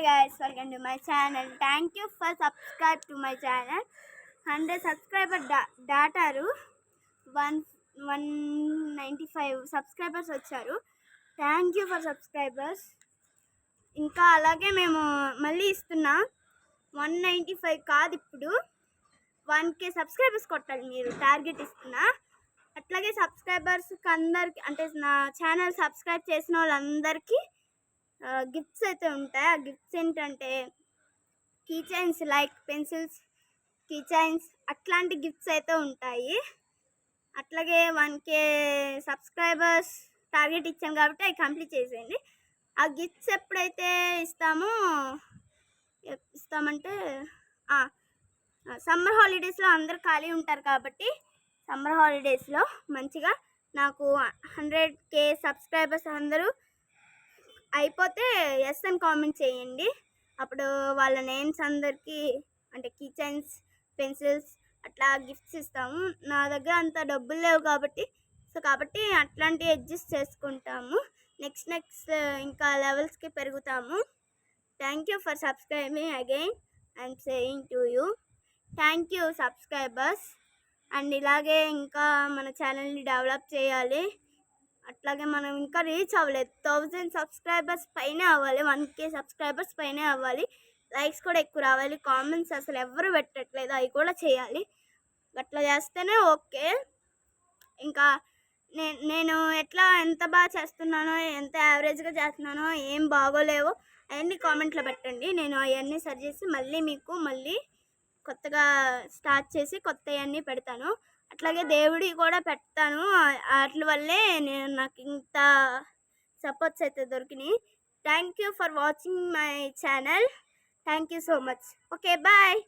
guys, welcome to my channel. Thank you for subscribe to my channel. 100 subscriber data 195 subscribers వచ్చారు. Thank you for subscribers. ఇంకా అలాగే మేము మళ్ళీ ఇస్తున్నా 195 కాదు, ఇప్పుడు 1K సబ్స్క్రైబర్స్ కొట్టాలి మీరు, టార్గెట్ ఇస్తున్నా. అట్లాగే సబ్స్క్రైబర్స్ అందరికి, అంటే నా ఛానల్ సబ్స్క్రైబ్ చేసిన వాళ్ళందరికీ గిఫ్ట్స్ అయితే ఉంటాయి. ఆ గిఫ్ట్స్ ఏంటంటే key chains, like pencils, key chains, అట్లాంటి గిఫ్ట్స్ అయితే ఉంటాయి. అట్లాగే 1K సబ్స్క్రైబర్స్ టార్గెట్ ఇచ్చాను కాబట్టి అవి కంప్లీట్ చేసేయండి. ఆ గిఫ్ట్స్ ఎప్పుడైతే ఇస్తామంటే సమ్మర్ హాలిడేస్లో అందరు ఖాళీ ఉంటారు కాబట్టి సమ్మర్ హాలిడేస్లో మంచిగా నాకు 100K సబ్స్క్రైబర్స్ అందరూ అయిపోతే ఎస్ అని కామెంట్ చేయండి. అప్పుడు వాళ్ళ నేమ్స్ అందరికీ, అంటే కీ చైన్స్, పెన్సిల్స్ అట్లా గిఫ్ట్స్ ఇస్తాము. నా దగ్గర అంత డబ్బులు లేవు కాబట్టి అట్లాంటివి అడ్జస్ట్ చేసుకుంటాము. నెక్స్ట్ ఇంకా లెవెల్స్కి పెరుగుతాము. Thank you for subscribing again. I'm saying to you thank you subscribers. And ఇలాగే ఇంకా మన ఛానల్ని డెవలప్ చేయాలి. అట్లాగే మనం ఇంకా రీచ్ అవ్వలేదు, 1000 సబ్స్క్రైబర్స్ పైనే అవ్వాలి, 1K సబ్స్క్రైబర్స్ పైనే అవ్వాలి. లైక్స్ కూడా ఎక్కువ రావాలి. కామెంట్స్ అసలు ఎవరు పెట్టట్లేదు, అవి కూడా చేయాలి. అట్లా చేస్తేనే ఓకే. ఇంకా నేను ఎంత బాగా చేస్తున్నానో, ఎంత యావరేజ్గా చేస్తున్నానో, ఏం బాగోలేవో అవన్నీ కామెంట్లో పెట్టండి. నేను అవన్నీ సరి చేసి మళ్ళీ కొత్తగా స్టార్ట్ చేసి కొత్తవన్నీ పెడతాను. అట్లాగే దేవుడి కూడా పెడతాను. వాటి వల్లే నాకు ఇంత సపోర్ట్స్ అయితే దొరికినాయి. Thank you for watching my channel. Thank you so much. Okay, bye.